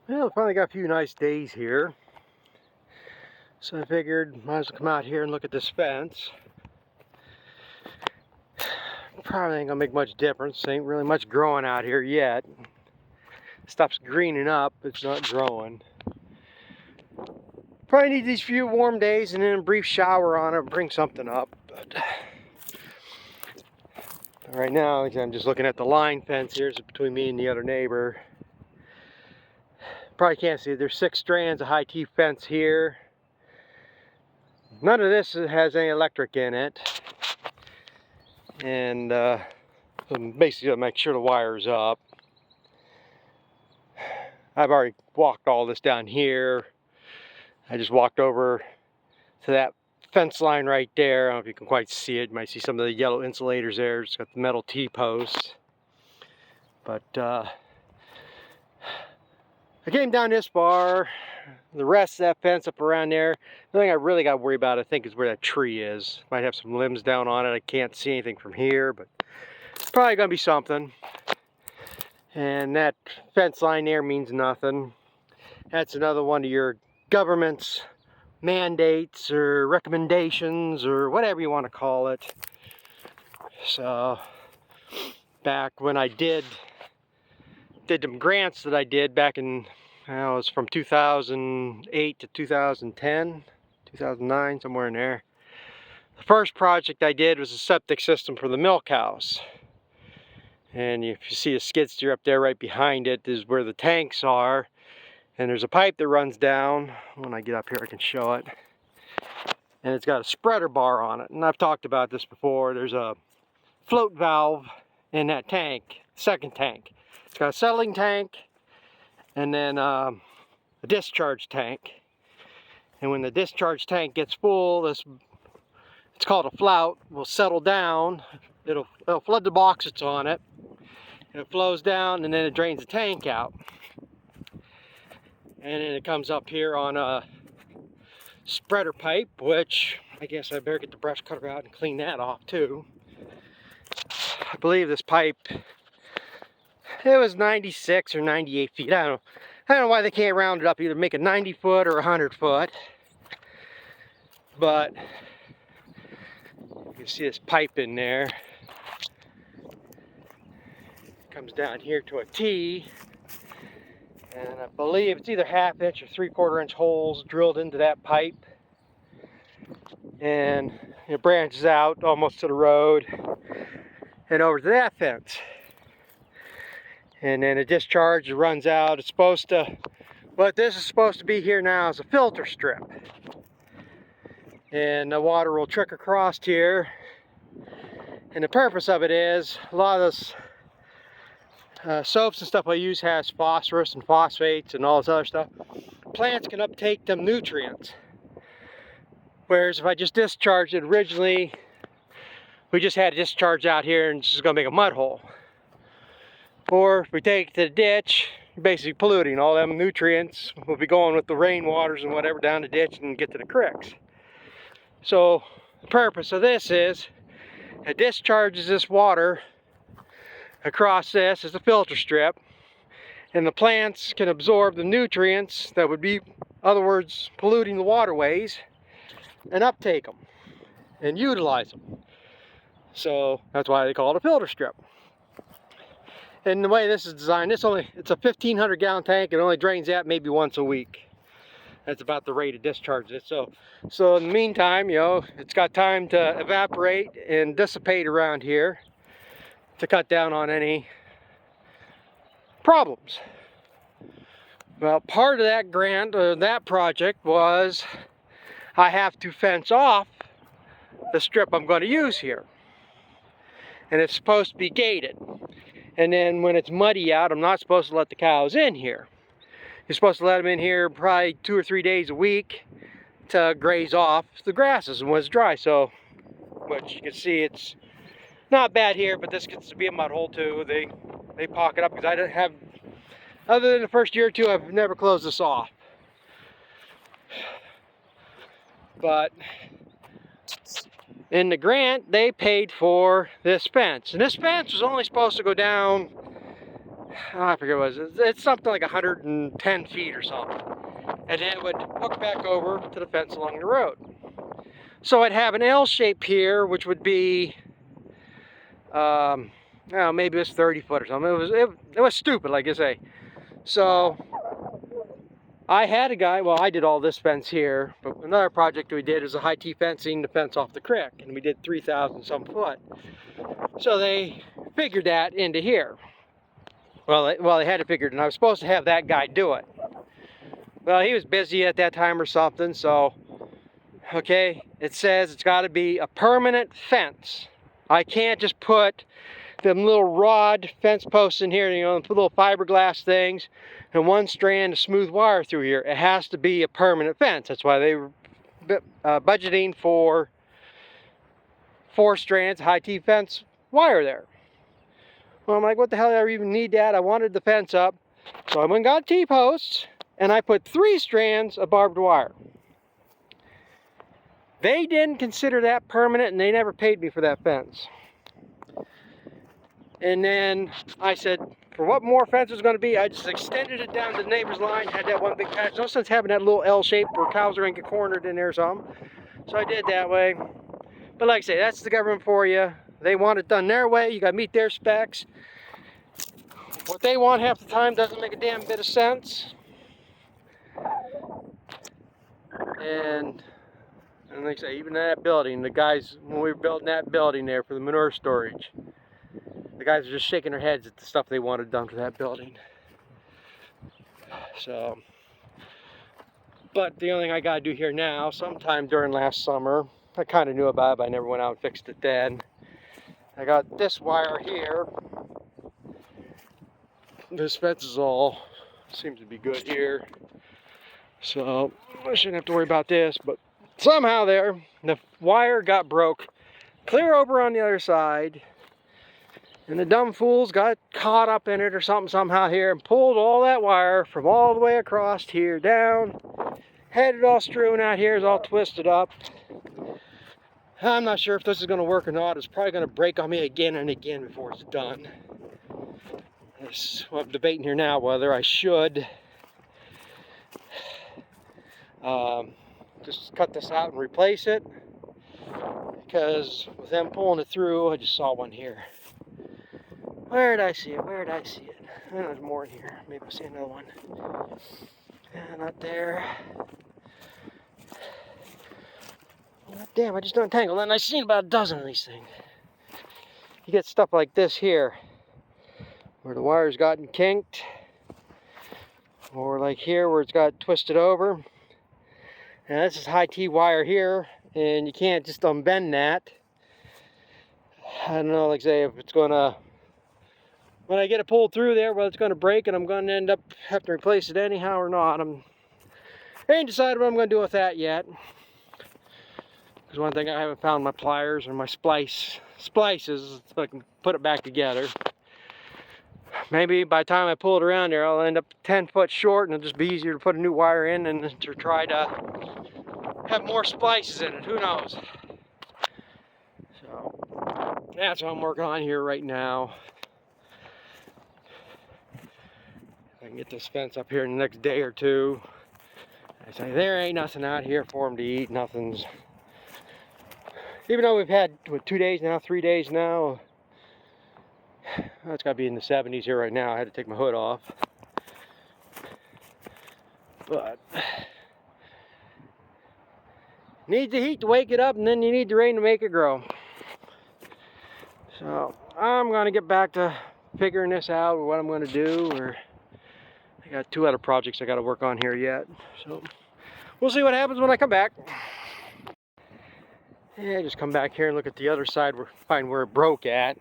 Well, finally got a few nice days here. So I figured might as well come out here and look at this fence. Probably ain't gonna make much difference. Ain't really much growing out here yet. Stuff's greening up, it's not growing. Probably need these few warm days and then a brief shower on it, bring something up. But right now, I'm just looking at the line fence here. It's between me and the other neighbor. Probably can't see it. There's 6 strands of high T fence here. None of this has any electric in it. And basically to make sure the wire's up. I've already walked all this down here. I just walked over to that fence line right there. I don't know if you can quite see it. You might see some of the yellow insulators there. It's got the metal T-posts. But I came down this far. The rest of that fence up around there, the thing I really got to worry about, I think, is where that tree is. Might have some limbs down on it. I can't see anything from here, but it's probably going to be something. And that fence line there means nothing. That's another one of your government's mandates or recommendations or whatever you want to call it. So back when I did them grants that I did back in, it was from 2008 to 2010, 2009, somewhere in there. The first project I did was a septic system for the milk house. And if you see a skid steer up there right behind it is where the tanks are. And there's a pipe that runs down. When I get up here I can show it. And it's got a spreader bar on it. And I've talked about this before. There's a float valve in that tank, second tank. It's got a settling tank and then a discharge tank. And when the discharge tank gets full, it's called a flout, will settle down. It'll flood the box that's on it. And it flows down and then it drains the tank out. And then it comes up here on a spreader pipe, which I guess I better get the brush cutter out and clean that off too. I believe this pipe, it was 96 or 98 feet. I don't know why they can't round it up, either make it 90 foot or 100 foot. But you can see this pipe in there. It comes down here to a T. And I believe it's either 1/2 inch or 3/4 inch holes drilled into that pipe. And it branches out almost to the road and over to that fence. And then a discharge runs out. It's supposed to, what this is supposed to be here now is a filter strip. And the water will trick across here. And the purpose of it is, a lot of this soaps and stuff I use has phosphorus and phosphates and all this other stuff. Plants can uptake them nutrients. Whereas if I just discharged it originally, we just had a discharge out here and it's just gonna make a mud hole. Or if we take it to the ditch, you're basically polluting. All them nutrients will be going with the rainwaters and whatever down the ditch and get to the creeks. So the purpose of this is, it discharges this water across this as a filter strip, and the plants can absorb the nutrients that would be, in other words, polluting the waterways, and uptake them and utilize them. So that's why they call it a filter strip. And the way this is designed, it's a 1,500 gallon tank. It only drains that maybe once a week. That's about the rate it discharges it. So in the meantime, you know, it's got time to evaporate and dissipate around here to cut down on any problems. Well, part of that grant, or that project, was I have to fence off the strip I'm going to use here. And it's supposed to be gated. And then when it's muddy out, I'm not supposed to let the cows in here. You're supposed to let them in here probably 2 or 3 days a week to graze off the grasses and when it's dry. So, which you can see it's not bad here, but this gets to be a mud hole too. They pocket up because I don't have, other than the first year or two, I've never closed this off. But in the grant, they paid for this fence. And this fence was only supposed to go down I forget what it was. It's something like 110 feet or something. And then it would hook back over to the fence along the road. So I'd have an L shape here, which would be, maybe it was 30 foot or something. It was stupid, like I say. So I had a guy, well, I did all this fence here, but another project we did was a high T fencing the fence off the creek, and we did 3,000 some foot. So they figured that into here. Well, they had to figure it, and I was supposed to have that guy do it. Well, he was busy at that time or something, so, okay, it says it's got to be a permanent fence. I can't just put them little rod fence posts in here, you know, the little fiberglass things, and one strand of smooth wire through here. It has to be a permanent fence. That's why they were budgeting for 4 strands of high T fence wire there. Well, I'm like, what the hell do I even need that? I wanted the fence up. So I went and got T-posts, and I put 3 strands of barbed wire. They didn't consider that permanent, and they never paid me for that fence. And then I said, for what more fence was going to be, I just extended it down to the neighbor's line, had that one big patch. No sense having that little L shape where cows are going to get cornered in there or something. So I did that way. But like I say, that's the government for you. They want it done their way. You got to meet their specs. What they want half the time doesn't make a damn bit of sense. And like I say, even in that building, the guys, when we were building that building there for the manure storage, the guys are just shaking their heads at the stuff they wanted done to that building. So, but the only thing I got to do here now, sometime during last summer, I kind of knew about it, but I never went out and fixed it then. I got this wire here. This fence is all, seems to be good here. So I shouldn't have to worry about this, but somehow there, the wire got broke clear over on the other side. And the dumb fools got caught up in it or something somehow here and pulled all that wire from all the way across here down. Had it all strewn out here, it's all twisted up. I'm not sure if this is going to work or not. It's probably going to break on me again and again before it's done. I'm debating here now whether I should just cut this out and replace it. Because with them pulling it through, I just saw one here. Where did I see it? Where did I see it? Oh, there's more in here. Maybe I'll see another one. Not there. Oh, damn, I just untangled it, and I've seen about a dozen of these things. You get stuff like this here, where the wire's gotten kinked, or like here where it's got twisted over. And this is high T wire here, and you can't just unbend that. I don't know, like say, if it's gonna, when I get it pulled through there, whether it's gonna break and I'm gonna end up having to replace it anyhow or not. I ain't decided what I'm gonna do with that yet. Because one thing, I haven't found my pliers or my splices so I can put it back together. Maybe by the time I pull it around there, I'll end up 10 foot short, and it'll just be easier to put a new wire in and to try to have more splices in it. Who knows? So that's what I'm working on here right now. If I can get this fence up here in the next day or two. I say there ain't nothing out here for them to eat. Nothing's. Even though we've had, what, 2 days now, 3 days now. It's got to be in the 70s here right now. I had to take my hood off. But need the heat to wake it up, and then you need the rain to make it grow. So I'm going to get back to figuring this out, or what I'm going to do. Or I got 2 other projects I got to work on here yet. So we'll see what happens when I come back. Yeah, just come back here and look at the other side, find where it broke at.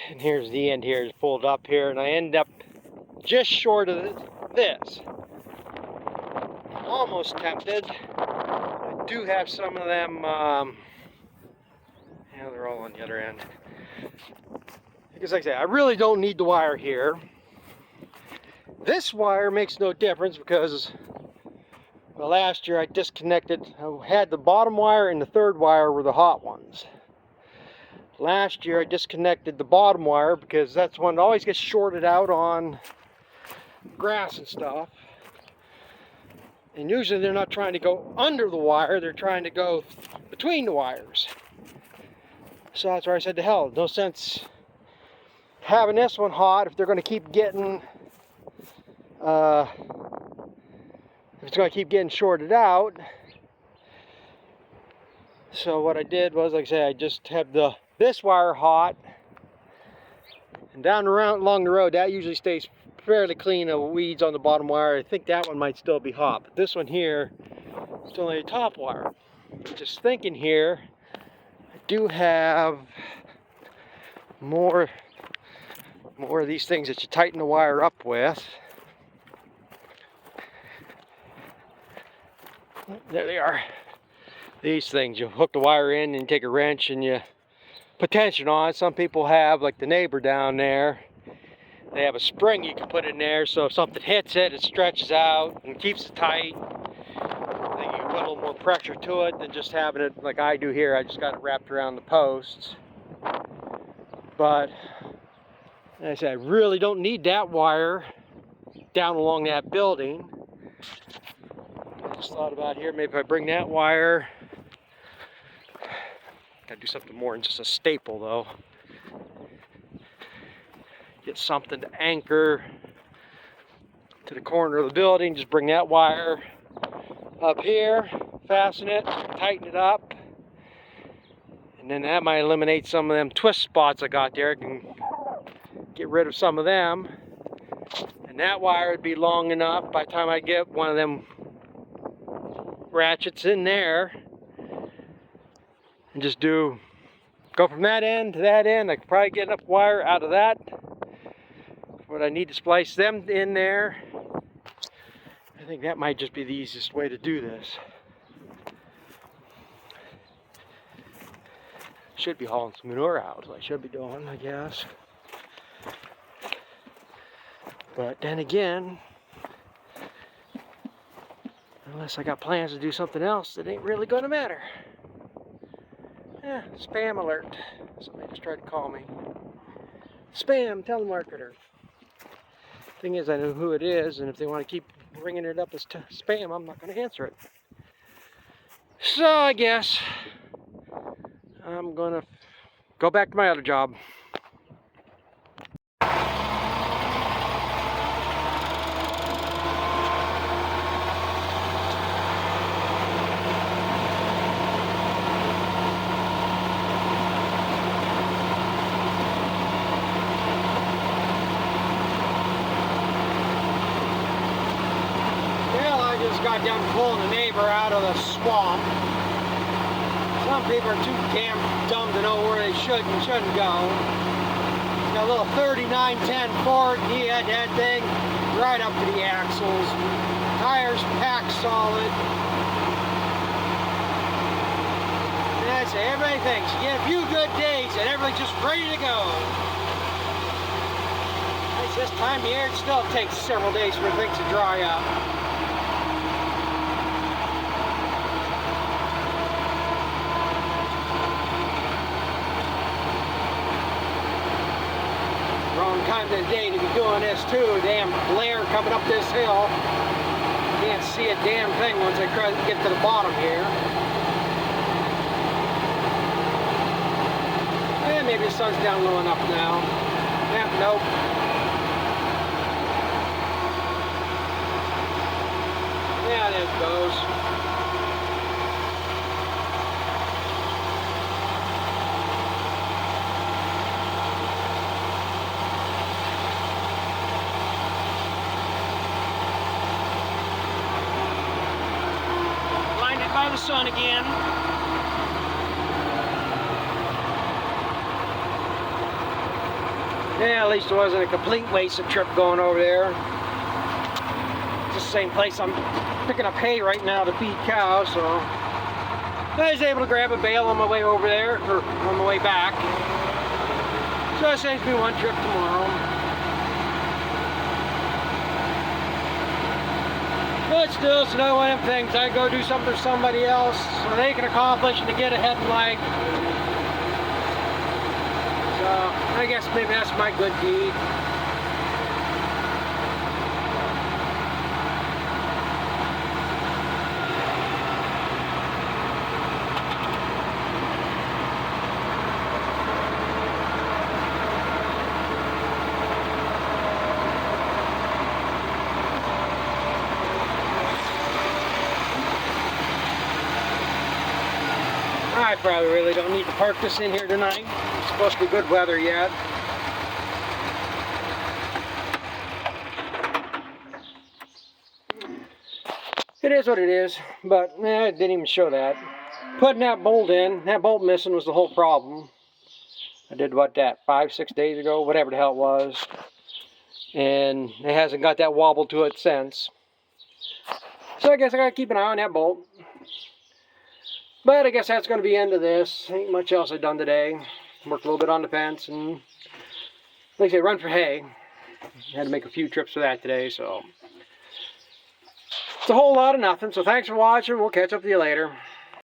And here's the end here, it's pulled up here, and I end up just short of this. I'm almost tempted. I do have some of them, yeah, they're all on the other end. Because like I say, I really don't need the wire here. This wire makes no difference because, well, last year I had the bottom wire and the third wire were the hot ones. last year I disconnected the bottom wire because that's one that always gets shorted out on grass and stuff. And usually they're not trying to go under the wire, they're trying to go between the wires. So that's where I said to hell, no sense having this one hot if they're going to keep getting if it's going to keep getting shorted out. So what I did was, like I said, I just have this wire hot, and down around along the road that usually stays fairly clean of weeds on the bottom wire. I think that one might still be hot, but this one here is only a top wire. Just thinking here, I do have more of these things that you tighten the wire up with. There they are. These things, you hook the wire in and take a wrench and you put tension on it. Some people have, like the neighbor down there, they have a spring you can put in there, so if something hits it, it stretches out and keeps it tight. I think you can put a little more pressure to it than just having it like I do here. I just got it wrapped around the posts. But like I said, I really don't need that wire down along that building. I just thought about here, maybe if I bring that wire, gotta do something more than just a staple though. Get something to anchor to the corner of the building, just bring that wire up here, fasten it, tighten it up, and then that might eliminate some of them twist spots I got there. I can get rid of some of them, and that wire would be long enough by the time I get one of them ratchets in there and just go from that end to that end. I could probably get enough wire out of that. What I need to splice them in there. I think that might just be the easiest way to do this. Should be hauling some manure out, I should be doing, I guess. But then again, unless I got plans to do something else, it ain't really gonna matter. Spam alert. Somebody just tried to call me. Spam telemarketer. Thing is, I know who it is, and if they want to keep bringing it up as spam, I'm not going to answer it. So I guess I'm going to go back to my other job. Got done pulling a neighbor out of the swamp. Some people are too damn dumb to know where they should and shouldn't go. He's got a little 3910 Ford, and he had that thing right up to the axles. Tires packed solid. And that's it. Everybody thinks you get a few good days and everything's just ready to go. It's this time of year, it still takes several days for things to dry up. Time of the day to be doing this too. Damn glare coming up this hill. Can't see a damn thing once I get to the bottom here. And maybe the sun's down low enough now. Nope. Yeah, there it goes. By the sun again. Yeah, at least it wasn't a complete wasted trip going over there. It's the same place I'm picking up hay right now to feed cows, so I was able to grab a bale on my way over there, or on my way back. So that saves me one trip tomorrow. But still, it's another one of them things. I go do something for somebody else so they can accomplish and to get ahead in life. So I guess maybe that's my good deed. I probably really don't need to park this in here tonight. It's supposed to be good weather yet. It is what it is, but I didn't even show that. Putting that bolt in, that bolt missing was the whole problem. I did what, that 5-6 days ago, whatever the hell it was. And it hasn't got that wobble to it since. So I guess I gotta keep an eye on that bolt. But I guess that's going to be the end of this. Ain't much else I've done today. Worked a little bit on the fence and, like I say, run for hay. Had to make a few trips for that today, so. It's a whole lot of nothing, so thanks for watching. We'll catch up with you later.